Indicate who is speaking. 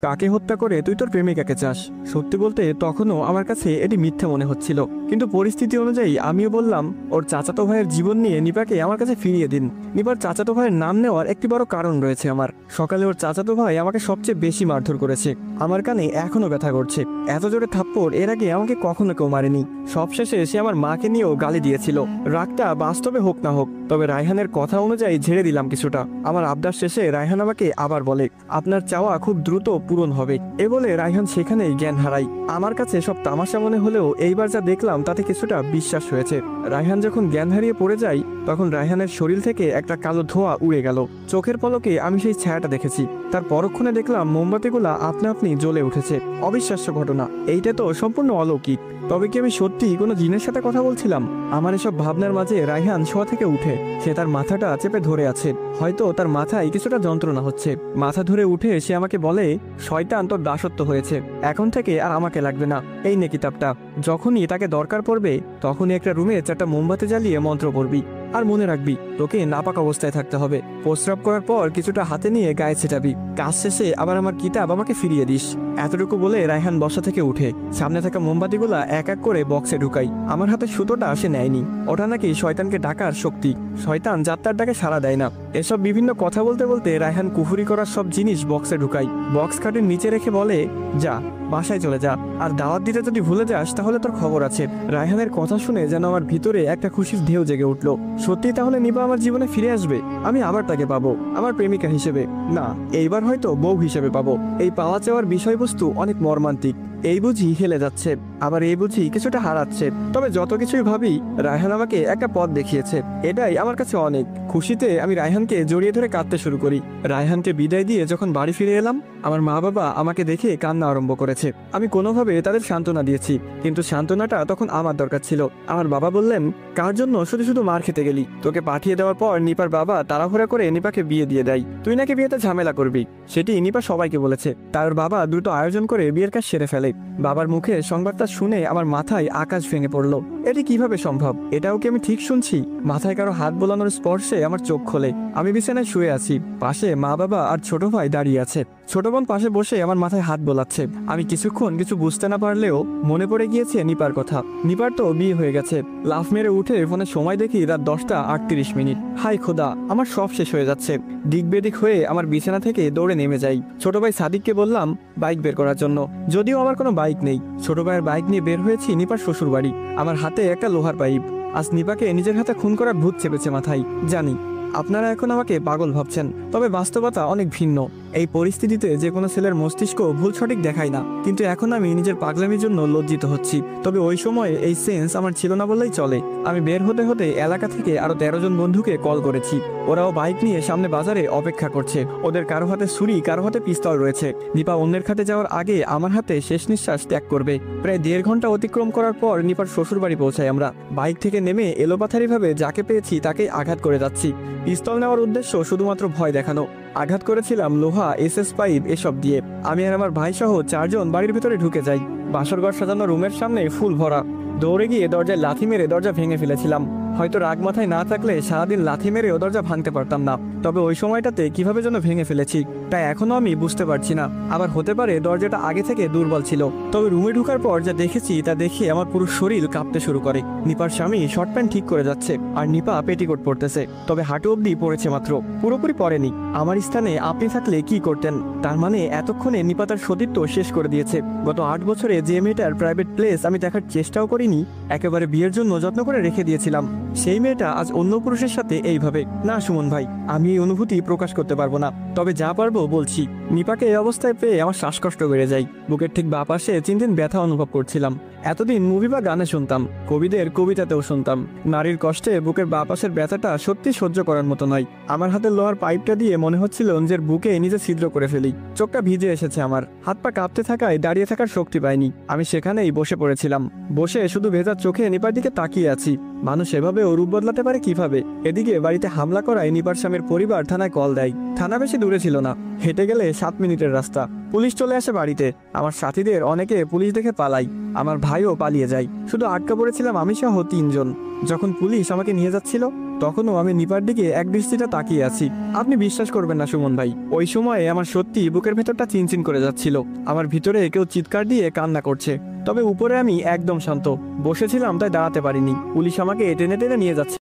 Speaker 1: কাকে হত্যা করে তুই তোর প্রেমিকাকে চাস? সত্যি বলতে তখনও আমার কাছে এটি মিথ্যে মনে হচ্ছিল, কিন্তু পরিস্থিতি অনুযায়ী আমিও বললাম, ওর চাচাতো ভাইয়ের জীবন নিয়ে নিপাকে আমার কাছে ফিরিয়ে দিন। নিপার চাচাতো ভাইয়ের নাম নেওয়ার একটি বড় কারণ রয়েছে আমার। সকালে ওর চাচাতো ভাই আমাকে সবচেয়ে বেশি মারধর করেছে। আমার কানে এখনো ব্যথা করছে। এত জোরে থাপ্পড় এর আগে আমাকে কখনো কেউ মারেনি। সবশেষে সে আমার মাকে নিয়েও গালি দিয়েছিল। রাগটা বাস্তবে হোক না হোক, তবে রায়হানের কথা অনুযায়ী ঝেড়ে দিলাম কিছুটা। আমার আবদার শেষে রায়হান আমাকে আবার বলে, আপনার চাওয়া খুব দ্রুত পূরণ হবে। এ বলে রায়হান সেখানেই জ্ঞান হারাই। আমার কাছে সব তামাশা মনে হলেও এইবার যা দেখলাম তাতে কিছুটা বিশ্বাস হয়েছে। রায়হান যখন জ্ঞান হারিয়ে পড়ে যায়, তখন রায়হানের শরীর থেকে একটা কালো ধোঁয়া উড়ে গেল। চোখের পলকে আমি সেই ছায়াটা দেখেছি। তার পরক্ষণে দেখলাম মোমবাতিগুলা আপনা আপনি জ্বলে উঠেছে। অবিশ্বাস্য ঘটনা, এইটা তো সম্পূর্ণ অলৌকিক। তবে কি আমি সত্যি কোনো জিনের সাথে কথা বলছিলাম? আমার এসব ভাবনার মাঝে রায়হান শোয়া থেকে উঠে। সে তার মাথাটা চেপে ধরে আছে। হয়তো তার মাথায় কিছুটা যন্ত্রণা হচ্ছে। মাথা ধরে উঠে সে আমাকে বলে, শয়তান তোর দাসত্ব হয়েছে, এখন থেকে আর আমাকে লাগবে না। এই নে কিতাবটা, যখনই তাকে দরকার পড়বে তখনই একটা রুমে 4টা মোমবাতি জ্বালিয়ে মন্ত্র পড়বি। আর মনে রাখবি, তোকে নাপাক অবস্থায় থাকতে হবে। প্রস্রাব করার পর কিছুটা হাতে নিয়ে গায়ে ছেটাবি। কাজ শেষে আবার আমার কিতাব আমাকে ফিরিয়ে দিস। এতটুকু বলে রায়হান বসা থেকে উঠে সামনে থাকা মোমবাতিগুলা এক এক করে বক্সে ঢুকাই। আমার হাতে সুতোটা সে নেয়নি। ওটা নাকি শয়তানকে ডাকার শক্তি। শয়তান যাত্রার ডাকে সাড়া দেয় না। এসব বিভিন্ন কথা বলতে বলতে রায়হান কুফুরি করার সব জিনিস বক্সে ঢুকাই। বক্স খাটের নিচে রেখে বলে, যা বাসায় চলে যা, আর দাওয়াত দিতে যদি ভুলে যাস তাহলে তোর খবর আছে। রায়হানের কথা শুনে যেন আমার ভিতরে একটা খুশির ঢেউ জেগে উঠলো। সত্যি তাহলে নিপা আমার জীবনে ফিরে আসবে? আমি আবার তাকে পাবো, আমার প্রেমিকা হিসেবে না, এইবার হয়তো বউ হিসেবে পাবো। এই পাওয়া চাওয়ার বিষয়বস্তু অনেক মর্মান্তিক। এই বুঝি হেলে যাচ্ছে, আবার এই বুঝি কিছুটা হারাচ্ছে। তবে যত কিছুই ভাবি, রায়হান আমাকে একটা পথ দেখিয়েছে, এটাই আমার কাছে অনেক। খুশিতে আমি রায়হানকে জড়িয়ে ধরে কাঁদতে শুরু করি। রায়হানকে বিদায় দিয়ে যখন বাড়ি ফিরে এলাম, আমার মা বাবা আমাকে দেখে কান্না আরম্ভ করেছে। আমি কোনোভাবে তাদের সান্ত্বনা দিয়েছি, কিন্তু সান্ত্বনাটা তখন আমার দরকার ছিল। আমার বাবা বললেন, কার জন্য শুধু শুধু মার খেতে গেলি? তোকে পাঠিয়ে দেওয়ার পর নিপার বাবা তাড়াহুড়া করে নিপাকে বিয়ে দিয়ে দেয়। তুই নাকি বিয়েতে ঝামেলা করবি, সেটি নিপা সবাইকে বলেছে। তার বাবা দ্রুত আয়োজন করে বিয়ের কাজ সেরে ফেলে। বাবার মুখে সংবাদটা শুনে আমার মাথায় আকাশ ভেঙে পড়লো। এটি কিভাবে সম্ভব? এটাও কি আমি ঠিক শুনছি? মাথায় কারো হাত বোলানোর স্পর্শে আমার চোখ খোলে। আমি বিছানায় শুয়ে আছি, পাশে মা বাবা আর ছোট ভাই দাঁড়িয়ে আছে। ছোট বোন পাশে বসে আমার মাথায় হাত বোলাচ্ছে। আমি কিছুক্ষণ কিছু বুঝতে না পারলেও মনে পড়ে গিয়েছে নিপার কথা। নিপার তো বিয়ে হয়ে গেছে। লাফ মেরে উঠে ফোনে সময় দেখি রাত 10টা 38 মিনিট। হাই খোদা, আমার সব শেষ হয়ে যাচ্ছে। দিক বেদিক হয়ে আমার বিছানা থেকে দৌড়ে নেমে যাই। ছোট ভাই সাদিককে বললাম বাইক বের করার জন্য, যদিও আমার কোনো বাইক নেই। ছোট ভাইয়ের বাইক নিয়ে বের হয়েছি নিপার শ্বশুর বাড়ি। আমার হাতে একটা লোহার পাইপ। আজ নিপাকে নিজের হাতে খুন করার ভূত চেপেছে মাথায়। জানি আপনারা এখন আমাকে পাগল ভাবছেন, তবে বাস্তবতা অনেক ভিন্ন। এই পরিস্থিতিতে যে কোনো ছেলের মস্তিষ্ক ভুল সঠিক দেখায় না, কিন্তু এখন আমি নিজের পাগলামির জন্য লজ্জিত হচ্ছি। তবে ওই সময় এই সেন্স আমার ছিল না বললেই চলে। আমি বের হতে হতে এলাকা থেকে আরো 13 জন বন্ধুকে কল করেছি। ওরাও বাইক নিয়ে সামনে বাজারে অপেক্ষা করছে। ওদের কারো হাতে ছুরি, কারো হাতে পিস্তল রয়েছে। নিপা অন্যের খাতে যাওয়ার আগে আমার হাতে শেষ নিঃশ্বাস ত্যাগ করবে। প্রায় 1.5 ঘন্টা অতিক্রম করার পর নিপার শ্বশুর বাড়ি পৌঁছাই আমরা। বাইক থেকে নেমে এলোপাথারিভাবে যাকে পেয়েছি তাকে আঘাত করে যাচ্ছি। পিস্তল নেওয়ার উদ্দেশ্য শুধুমাত্র ভয় দেখানো। আঘাত করেছিলাম লোহা, SS পাইপ এসব দিয়ে। আমি আর আমার ভাই সহ 4 জন বাড়ির ভিতরে ঢুকে যাই। বাসরঘর সাজানো রুমের সামনে ফুল ভরা। দৌড়ে গিয়ে দরজায় লাথি মেরে দরজা ভেঙে ফেলেছিলাম। হয়তো রাগ মাথায় না থাকলে সারাদিন লাথি মেরেও দরজা ভাঙতে পারতাম না। তবে ওই সময়টাতে কিভাবে যেন ভেঙে ফেলেছি, তাই এখনো আমি বুঝতে পারছি না। আবার হতে পারে দরজাটা আগে থেকে দুর্বল ছিল। তবে রুমে ঢুকার পর যা দেখেছি তা দেখে আমার পুরো শরীর কাঁপতে শুরু করে। নিপার স্বামী শর্ট প্যান্ট ঠিক করে যাচ্ছে, আর নিপা পেটিকোট পরতেছে। তবে হাঁটু অব্দি পড়েছে মাত্র, পুরোপুরি পরেনি। আমার স্থানে আপনি থাকলে কি করতেন? তার মানে এতক্ষণে নিপা তার সতীত্ব শেষ করে দিয়েছে। গত 8 বছরে যে মেয়েটার প্রাইভেট প্লেস আমি দেখার চেষ্টাও করিনি, একেবারে বিয়ের জন্য যত্ন করে রেখে দিয়েছিলাম, সেই মেয়েটা আজ অন্য পুরুষের সাথে এইভাবে। না সুমন ভাই, আমি এই অনুভূতি প্রকাশ করতে পারবো না। তবে যা পারবো বলছি। নিপাকে এই অবস্থায় পেয়ে আমার শ্বাসকষ্ট বেড়ে যায়। বুকের ঠিক বাঁ পাশে চিনচিন ব্যথা অনুভব করছিলাম। এতদিন মুভি বা গানে শুনতাম, কবিদের কবিতাতেও শুনতাম। নারীর কষ্টে বুকের বাঁ পাশের ব্যথাটা সত্যি সহ্য করার মতো নয়। আমার হাতের লোহার পাইপটা দিয়ে মনে হচ্ছিল নিজের বুকে নিজে ছিদ্র করে ফেলি। চোখটা ভিজে এসেছে আমার। হাত পা কাঁপতে থাকায় দাঁড়িয়ে থাকার শক্তি পাইনি। আমি সেখানেই বসে পড়েছিলাম। বসে শুধু ভেজা চোখে নিপার দিকে তাকিয়ে আছি। মানুষ এভাবেও রূপ বদলাতে পারে কিভাবে? এদিকে বাড়িতে হামলা করায় নিপার স্বামীর পরিবার থানায় কল দেয়। থানা বেশি দূরে ছিল না, হেঁটে গেলে 7 মিনিটের রাস্তা। পুলিশ চলে আসে বাড়িতে। আমার সাথীদের অনেকে পুলিশ দেখে পালাই। আমার ভাইও পালিয়ে যায়। শুধু আটকা পড়েছিলাম আমি সহ 3 জন। যখন পুলিশ আমাকে নিয়ে যাচ্ছিল, তখনও আমি নিপার দিকে এক দৃষ্টিটা তাকিয়ে আছি। আপনি বিশ্বাস করবেন না সুমন ভাই, ওই সময়ে আমার সত্যি বুকের ভেতরটা চিনচিন করে যাচ্ছিল। আমার ভিতরে কেউ চিৎকার দিয়ে কান্না করছে, তবে উপরে আমি একদম শান্ত বসেছিলাম, তাই দাঁড়াতে পারিনি। পুলিশ আমাকে টেনে টেনে নিয়ে যাচ্ছে।